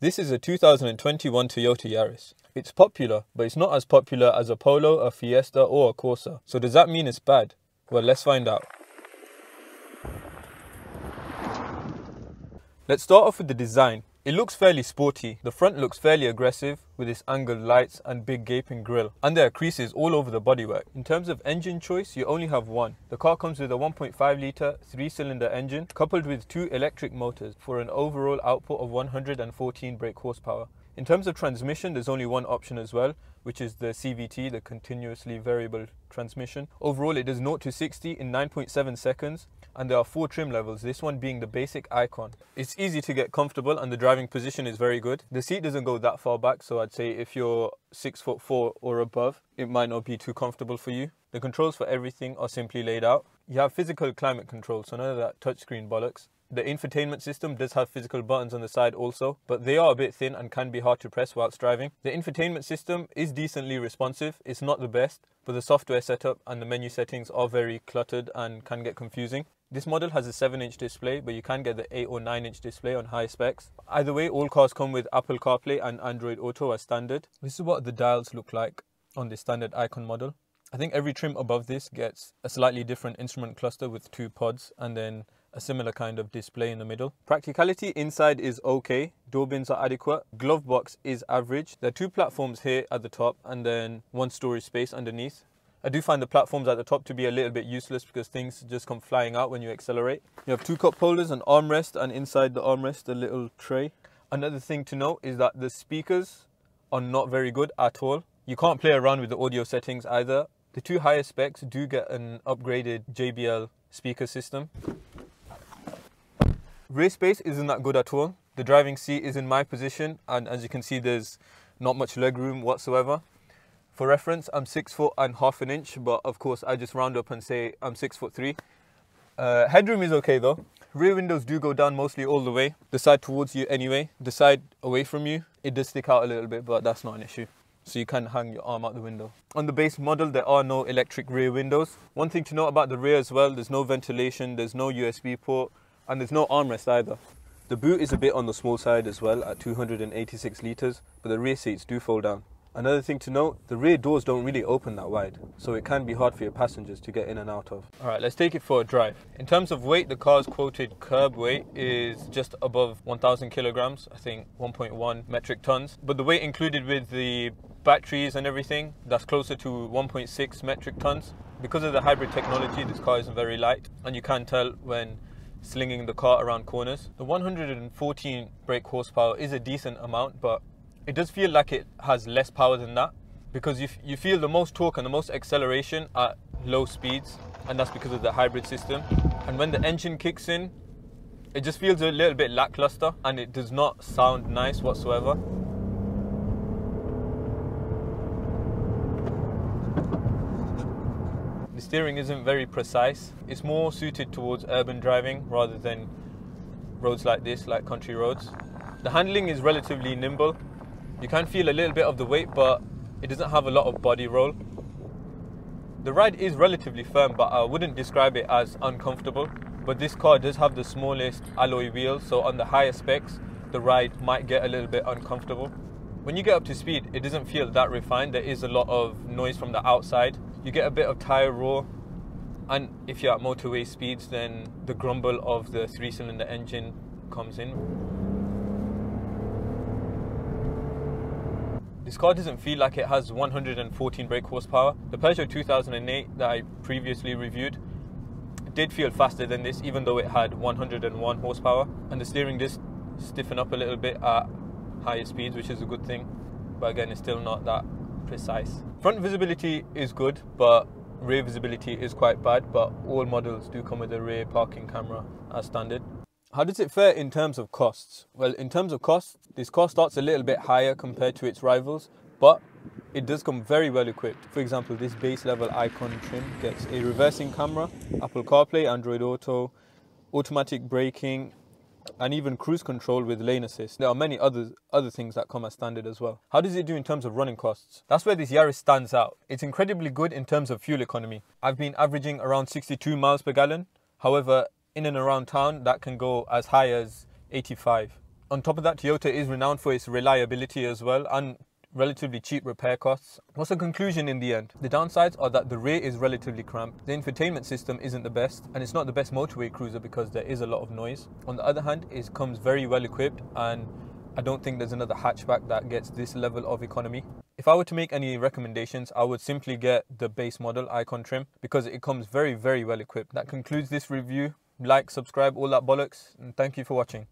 This is a 2021 Toyota Yaris. It's popular, but it's not as popular as a Polo, a Fiesta or a Corsa. So does that mean it's bad? Well, let's find out. Let's start off with the design. It looks fairly sporty. The front looks fairly aggressive with its angled lights and big gaping grille. And there are creases all over the bodywork. In terms of engine choice, you only have one. The car comes with a 1.5 litre 3-cylinder engine coupled with 2 electric motors for an overall output of 114 brake horsepower. In terms of transmission, there's only one option as well, which is the CVT, the continuously variable transmission. Overall, it does 0 to 60 in 9.7 seconds, and there are 4 trim levels, this one being the basic icon. It's easy to get comfortable and the driving position is very good. The seat doesn't go that far back, so I'd say if you're 6'4" or above, it might not be too comfortable for you. The controls for everything are simply laid out. You have physical climate control, so none of that touchscreen bollocks. The infotainment system does have physical buttons on the side also, but they are a bit thin and can be hard to press whilst driving. The infotainment system is decently responsive. It's not the best, but the software setup and the menu settings are very cluttered and can get confusing. This model has a 7-inch display, but you can get the 8 or 9-inch display on high specs. Either way, all cars come with Apple CarPlay and Android Auto as standard. This is what the dials look like on the standard Icon model. I think every trim above this gets a slightly different instrument cluster with 2 pods and then a similar kind of display in the middle. Practicality inside is okay, door bins are adequate, glove box is average. There are 2 platforms here at the top and then 1 storage space underneath. I do find the platforms at the top to be a little bit useless because things just come flying out when you accelerate. You have 2 cup holders, an armrest, and inside the armrest a little tray. Another thing to note is that the speakers are not very good at all. You can't play around with the audio settings either. The 2 higher specs do get an upgraded JBL speaker system. Rear space isn't that good at all. The driving seat is in my position and as you can see there's not much leg room whatsoever. For reference, I'm 6'1.5" inch, but of course I just round up and say I'm 6'3". Headroom is okay though. Rear windows do go down mostly all the way. The side towards you anyway. The side away from you, it does stick out a little bit, but that's not an issue. So you can hang your arm out the window. On the base model, there are no electric rear windows. One thing to note about the rear as well, there's no ventilation, there's no USB port, and there's no armrest either. The boot is a bit on the small side as well at 286 litres, but the rear seats do fold down. Another thing to note, the rear doors don't really open that wide, so it can be hard for your passengers to get in and out of. Alright, let's take it for a drive. In terms of weight, the car's quoted curb weight is just above 1,000 kilograms, I think 1.1 metric tons. But the weight included with the batteries and everything, that's closer to 1.6 metric tons. Because of the hybrid technology, this car isn't very light, and you can tell when slinging the car around corners. The 114 brake horsepower is a decent amount, but it does feel like it has less power than that because you feel the most torque and the most acceleration at low speeds, and that's because of the hybrid system. And when the engine kicks in, it just feels a little bit lackluster and it does not sound nice whatsoever. The steering isn't very precise. It's more suited towards urban driving rather than roads like this, like country roads. The handling is relatively nimble. You can feel a little bit of the weight, but it doesn't have a lot of body roll. The ride is relatively firm, but I wouldn't describe it as uncomfortable. But this car does have the smallest alloy wheels, so on the higher specs, the ride might get a little bit uncomfortable. When you get up to speed, it doesn't feel that refined. There is a lot of noise from the outside. You get a bit of tyre roar, and if you're at motorway speeds, then the grumble of the 3-cylinder engine comes in. This car doesn't feel like it has 114 brake horsepower. The Peugeot 2008 that I previously reviewed did feel faster than this, even though it had 101 horsepower. And the steering does stiffen up a little bit at higher speeds, which is a good thing. But again, it's still not that precise. Front visibility is good, but rear visibility is quite bad. But all models do come with a rear parking camera as standard. How does it fare in terms of costs? Well, in terms of costs, this car starts a little bit higher compared to its rivals, but it does come very well equipped. For example, this base level Icon trim gets a reversing camera, Apple CarPlay, Android Auto, automatic braking, and even cruise control with lane assist. There are many other things that come as standard as well. How does it do in terms of running costs? That's where this Yaris stands out. It's incredibly good in terms of fuel economy. I've been averaging around 62 miles per gallon. However, in and around town, that can go as high as 85. On top of that, Toyota is renowned for its reliability as well and relatively cheap repair costs. What's the conclusion in the end? The downsides are that the rear is relatively cramped, the infotainment system isn't the best, and it's not the best motorway cruiser because there is a lot of noise. On the other hand, it comes very well equipped, and I don't think there's another hatchback that gets this level of economy. If I were to make any recommendations, I would simply get the base model icon trim because it comes very, very well equipped. That concludes this review. Like, subscribe, all that bollocks, and thank you for watching.